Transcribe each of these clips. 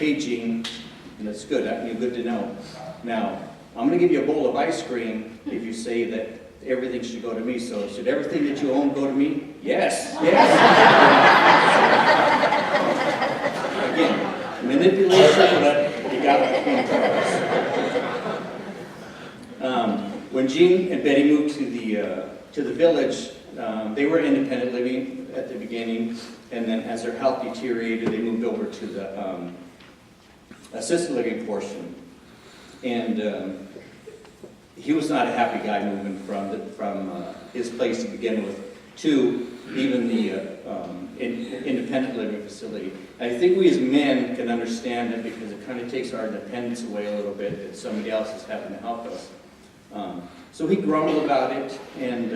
"Hey, Gene," and that's good, good to know. "Now, I'm going to give you a bowl of ice cream if you say that everything should go to me. So should everything that you own go to me?" "Yes, yes." Again, manipulation, but you got the point across. When Gene and Betty moved to the village, they were independent living at the beginning, and then as their health deteriorated, they moved over to the assisted living portion. And he was not a happy guy moving from his place to begin with to even the independent living facility. And I think we as men can understand it because it kind of takes our independence away a little bit that somebody else is having to help us. So he grumbled about it, and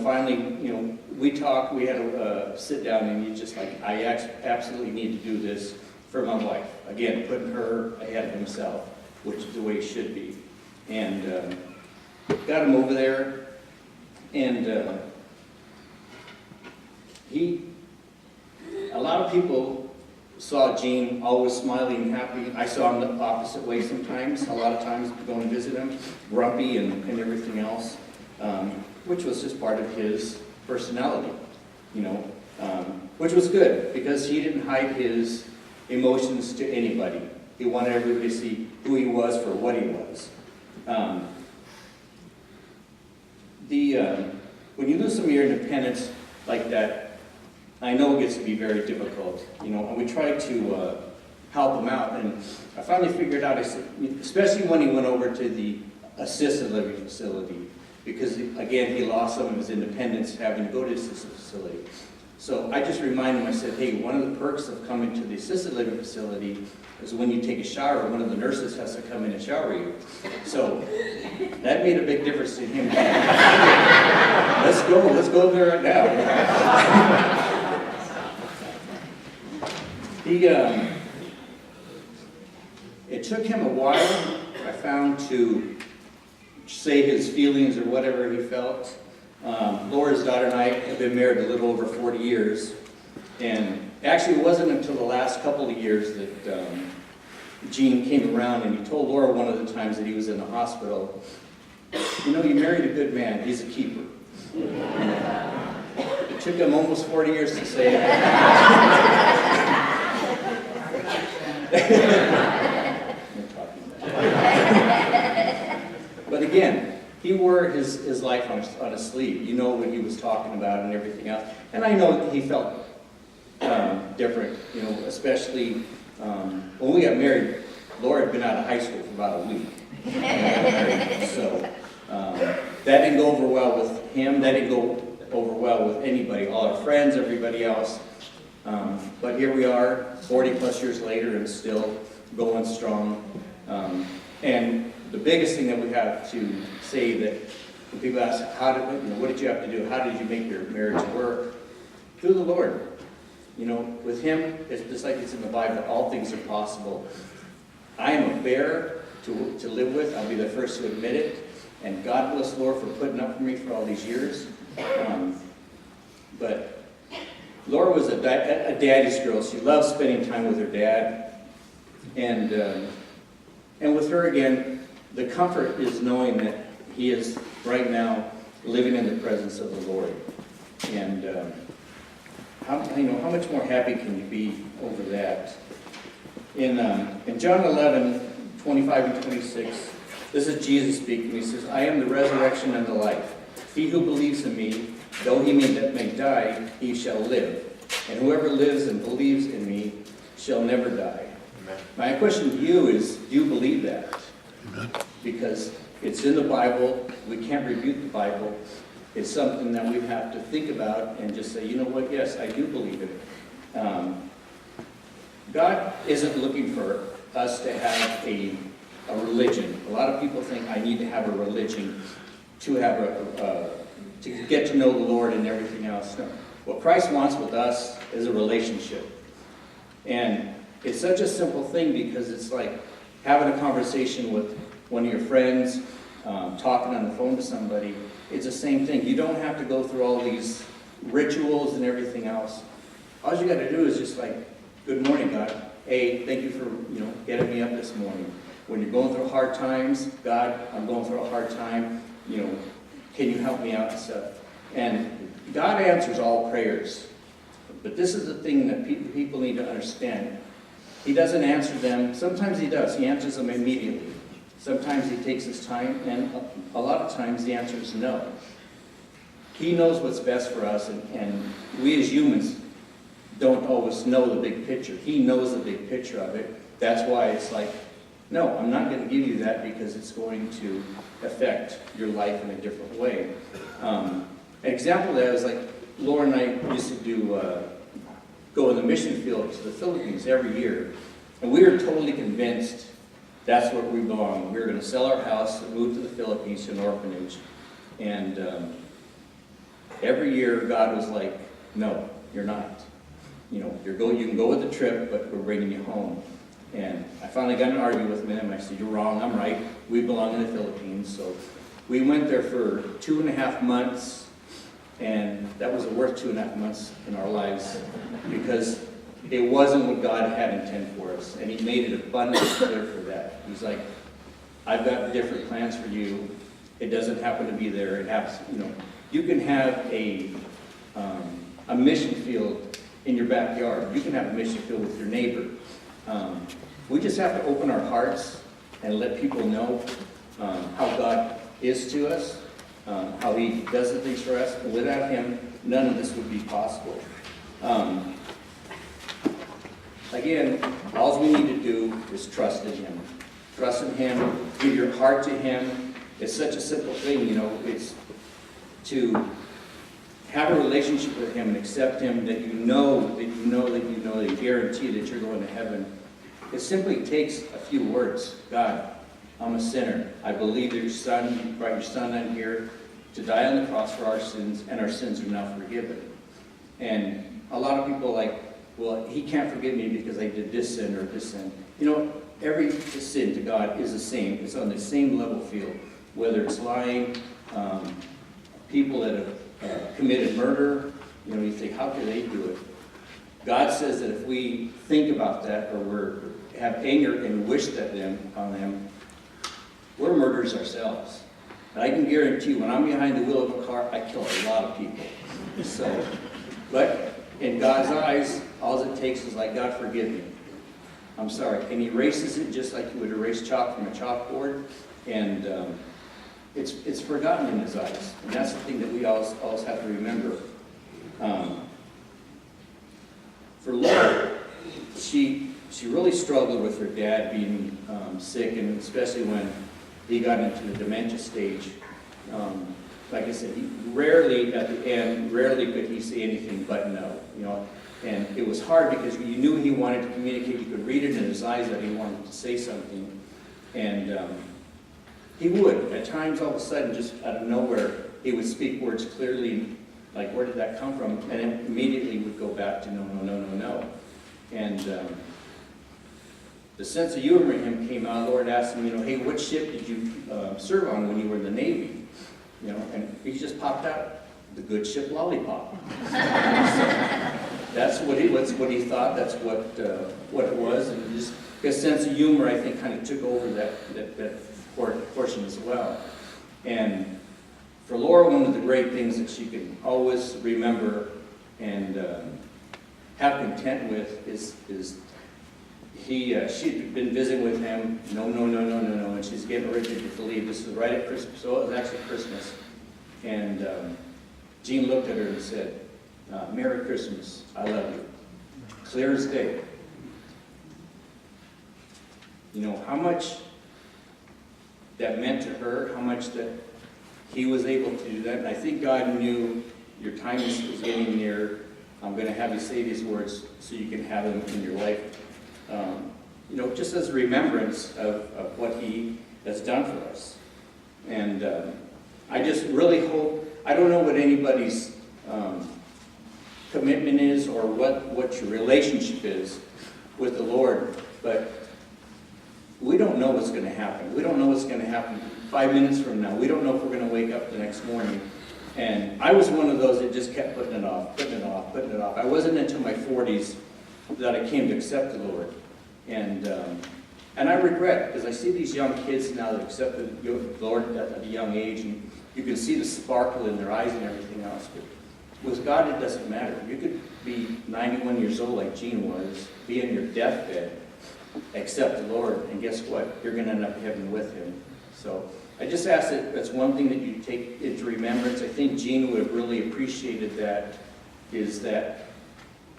finally, we talked. We had a sit down, and he's just like, "I absolutely need to do this for my wife." Again, putting her ahead of himself, which is the way it should be. And got him over there, and a lot of people saw Gene always smiling and happy. I saw him the opposite way sometimes, a lot of times going to visit him, grumpy and everything else, which was just part of his personality, which was good because he didn't hide his emotions to anybody. He wanted everybody to see who he was for what he was. When you lose some of your independence like that, I know it gets to be very difficult, and we try to help him out. And I finally figured out, I said, especially when he went over to the assisted living facility, because again, he lost some of his independence having to go to the assisted facility. So I just reminded him, I said, "Hey, one of the perks of coming to the assisted living facility is when you take a shower, one of the nurses has to come in and shower you." So that made a big difference to him. Let's go there right now. It took him a while, I found, to say his feelings or whatever he felt. Laura's daughter and I have been married a little over 40 years, and actually it wasn't until the last couple of years that Gene came around, and he told Laura one of the times that he was in the hospital, "You married a good man, he's a keeper." It took him almost 40 years to say it. But again, he wore his life on his sleeve. You know what he was talking about and everything else. And I know he felt different, especially when we got married. Laura had been out of high school for about a week. So that didn't go over well with him. That didn't go over well with anybody, all our friends, everybody else. But here we are, 40 plus years later, and still going strong. And the biggest thing that we have to say that when people ask, what did you have to do? How did you make your marriage work? Through the Lord. With him, it's just like it's in the Bible, all things are possible. I am a bear to live with. I'll be the first to admit it. And God bless Laura for putting up for me for all these years. But Laura was a daddy's girl. She loved spending time with her dad. And with her, again, the comfort is knowing that he is right now living in the presence of the Lord. And how much more happy can you be over that? In John 11:25 and 26, this is Jesus speaking. He says, "I am the resurrection and the life. He who believes in me, though he may die, he shall live. And whoever lives and believes in me shall never die." Amen. My question to you is, do you believe that? Amen. Because it's in the Bible. We can't rebuke the Bible. It's something that we have to think about and just say, you know what, yes, I do believe it. God isn't looking for us to have a religion. A lot of people think I need to have a religion to have to get to know the Lord and everything else. No. What Christ wants with us is a relationship. And it's such a simple thing because it's like having a conversation with one of your friends, talking on the phone to somebody. It's the same thing. You don't have to go through all these rituals and everything else. All you got to do is just like, "Good morning, God." hey, thank you for, getting me up this morning. When you're going through hard times, God, I'm going through a hard time, can you help me out and stuff? And God answers all prayers. But this is the thing that people need to understand. He doesn't answer them. Sometimes he does. He answers them immediately. Sometimes he takes his time, and a lot of times the answer is no. He knows what's best for us, and we as humans don't always know the big picture. He knows the big picture of it. That's why it's like, no, I'm not going to give you that because it's going to affect your life in a different way. An example of that is like Laura and I used to go in the mission field to the Philippines every year, and we were totally convinced that's where we belong. We were going to sell our house and move to the Philippines to an orphanage. And every year God was like, no, you're not. You can go with the trip, but we're bringing you home. And I finally got in an argument with him, and I said, you're wrong, I'm right. We belong in the Philippines. So we went there for 2.5 months, and that was the worst 2.5 months in our lives because it wasn't what God had intended for us, and he made it abundantly clear for that. He's like, I've got different plans for you. It doesn't happen to be there. It happens, you can have a mission field in your backyard. You can have a mission field with your neighbor. We just have to open our hearts and let people know how God is to us, how he does the things for us. And without him, none of this would be possible. Again, all we need to do is trust in him. Trust in him, give your heart to him. It's such a simple thing, it's to have a relationship with him and accept him that you guarantee that you're going to heaven. It simply takes a few words. God, I'm a sinner. I believe that you brought your son on here to die on the cross for our sins, and our sins are now forgiven. And a lot of people are like, well, he can't forgive me because I did this sin or this sin. Every sin to God is the same. It's on the same level field, whether it's lying, people that have committed murder. You think, how could they do it? God says that if we think about that, or have anger and wish on them, we're murderers ourselves. And I can guarantee you, when I'm behind the wheel of a car, I kill a lot of people. But in God's eyes, all it takes is like, God, forgive me. I'm sorry. And he erases it just like you would erase chalk from a chalkboard. And it's forgotten in his eyes. And that's the thing that we always have to remember. For Laura, she really struggled with her dad being sick, and especially when he got into the dementia stage. Like I said, rarely could he say anything but no, And it was hard because you knew he wanted to communicate. You could read it in his eyes that he wanted to say something. And he would. At times, all of a sudden, just out of nowhere, he would speak words clearly, like, where did that come from? And then immediately would go back to no, no, no, no, no. And the sense of humor in him came out. Lord asked him, hey, what ship did you serve on when you were in the Navy? And he just popped out, the good ship Lollipop. So that's what he thought. That's what it was, and just his sense of humor, I think, kind of took over that portion as well. And for Laura, one of the great things that she can always remember and have content with is she'd been visiting with him, no, and she's getting ready to leave. This is right at Christmas, so it was actually Christmas. And Jean looked at her and said, Merry Christmas, I love you. Clear as day. How much that meant to her, how much that he was able to do that. And I think God knew your time is getting near. I'm going to have you say these words so you can have them in your life. Just as a remembrance of what he has done for us. And I just really hope, I don't know what anybody's commitment is or what your relationship is with the Lord, but we don't know what's going to happen. We don't know what's going to happen 5 minutes from now. We don't know if we're going to wake up the next morning. And I was one of those that just kept putting it off. I wasn't until my 40s that I came to accept the Lord. And I regret, because I see these young kids now that accept the Lord at a young age, and you can see the sparkle in their eyes and everything else. But with God, it doesn't matter. You could be 91 years old like Gene was, be in your deathbed, accept the Lord, and guess what? You're going to end up in heaven with Him. So I just ask that that's one thing that you take into remembrance. I think Gene would have really appreciated that, is that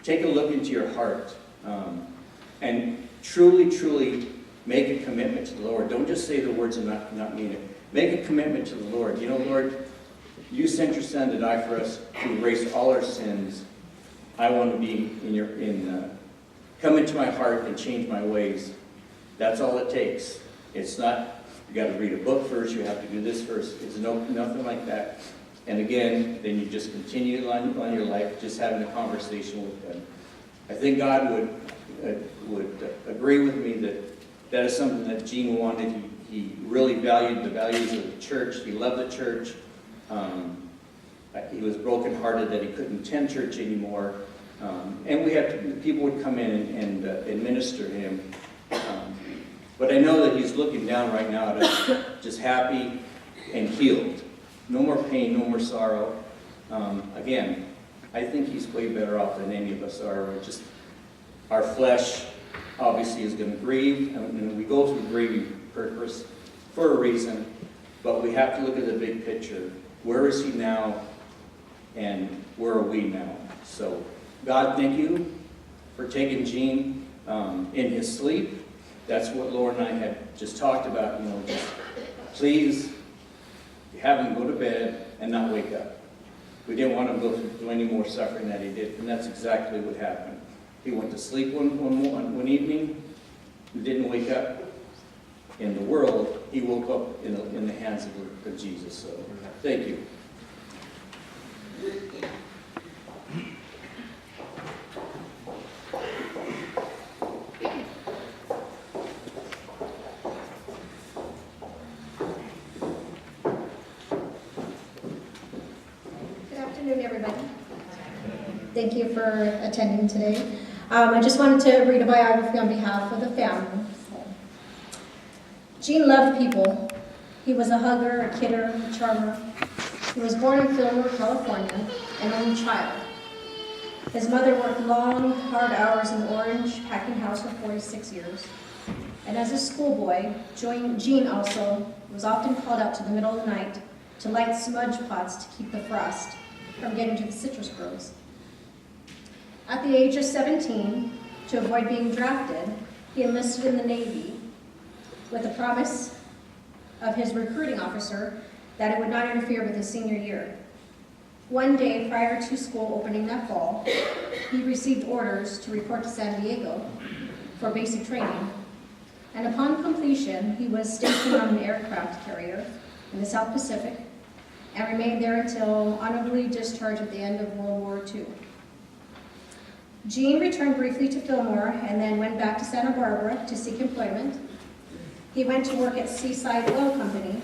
take a look into your heart and truly, truly make a commitment to the Lord. Don't just say the words and not mean it. Make a commitment to the Lord. You know, Lord, you sent your Son to die for us to erase all our sins. I want to be come into my heart and change my ways. That's all it takes. It's not, you got to read a book first, you have to do this first. It's nothing like that. And again, then you just continue on your life, just having a conversation with Him. I think God would agree with me that is something that Gene wanted. He really valued the values of the church. He loved the church. He was brokenhearted that he couldn't attend church anymore. And people would come in and administer to him. But I know that he's looking down right now at us, just happy and healed. No more pain, no more sorrow. Again, I think he's way better off than any of us are. Our flesh obviously is going to grieve, and we go through grieving purpose for a reason, but we have to look at the big picture. Where is he now, and where are we now? So, God, thank you for taking Gene in his sleep. That's what Laura and I had just talked about. You know, just please have him go to bed and not wake up. We didn't want him to go through any more suffering that he did, and that's exactly what happened. He went to sleep one evening, and didn't wake up in the world. He woke up in the hands of Jesus. So, thank you. Good afternoon, everybody. Thank you for attending today. I just wanted to read a biography on behalf of the family. Gene loved people. He was a hugger, a kidder, a charmer. He was born in Fillmore, California, an only child. His mother worked long, hard hours in Orange packing house for 46 years. And as a schoolboy, Gene also was often called out to the middle of the night to light smudge pots to keep the frost from getting to the citrus groves. At the age of 17, to avoid being drafted, he enlisted in the Navy with the promise of his recruiting officer that it would not interfere with his senior year. One day prior to school opening that fall, he received orders to report to San Diego for basic training. And upon completion, he was stationed on an aircraft carrier in the South Pacific and remained there until honorably discharged at the end of World War II. Gene returned briefly to Fillmore and then went back to Santa Barbara to seek employment. He went to work at Seaside Oil Company,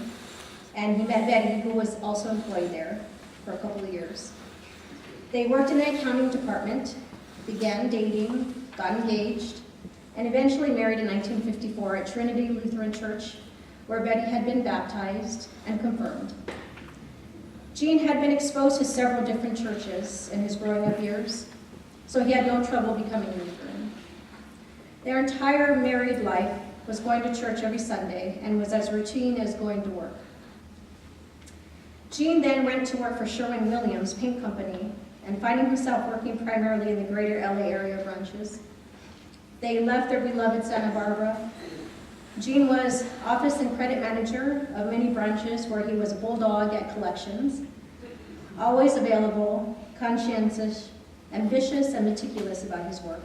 and he met Betty, who was also employed there for a couple of years. They worked in the accounting department, began dating, got engaged, and eventually married in 1954 at Trinity Lutheran Church, where Betty had been baptized and confirmed. Gene had been exposed to several different churches in his growing up years, so he had no trouble becoming Lutheran. Their entire married life was going to church every Sunday and was as routine as going to work. Gene then went to work for Sherwin-Williams Paint Company and finding himself working primarily in the greater LA area branches. They left their beloved Santa Barbara. Gene was office and credit manager of many branches where he was a bulldog at collections, always available, conscientious, ambitious, and meticulous about his work.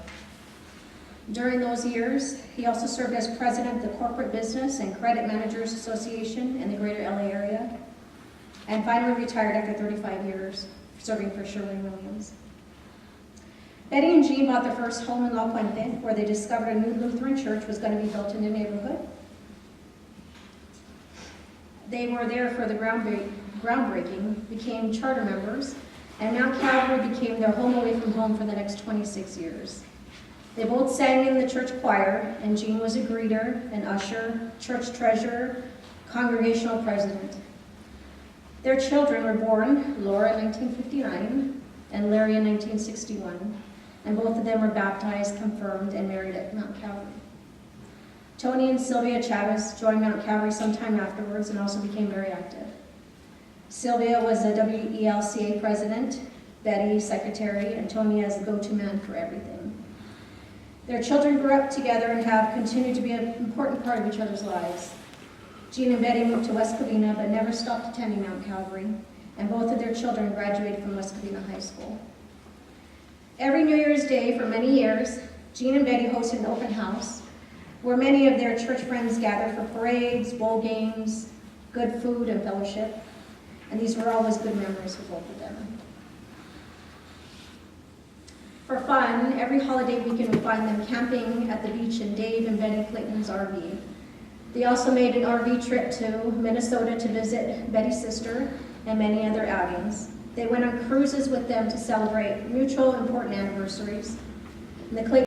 During those years, he also served as president of the Corporate Business and Credit Managers Association in the greater LA area, and finally retired after 35 years serving for Sherwin-Williams. Betty and Gene bought their first home in La Puente, where they discovered a new Lutheran church was going to be built in the neighborhood. They were there for the groundbreaking, became charter members, and Mount Calvary became their home away from home for the next 26 years. They both sang in the church choir, and Jean was a greeter, an usher, church treasurer, congregational president. Their children were born, Laura in 1959 and Larry in 1961, and both of them were baptized, confirmed, and married at Mount Calvary. Tony and Sylvia Chavez joined Mount Calvary sometime afterwards and also became very active. Sylvia was a WELCA president, Betty secretary, and Tony as the go-to man for everything. Their children grew up together and have continued to be an important part of each other's lives. Jean and Betty moved to West Covina but never stopped attending Mount Calvary, and both of their children graduated from West Covina High School. Every New Year's Day for many years, Jean and Betty hosted an open house where many of their church friends gathered for parades, bowl games, good food, and fellowship, and these were always good memories for both of them. For fun, every holiday weekend we find them camping at the beach in Dave and Betty Clayton's RV. They also made an RV trip to Minnesota to visit Betty's sister and many other outings. They went on cruises with them to celebrate mutual important anniversaries. And the Clayton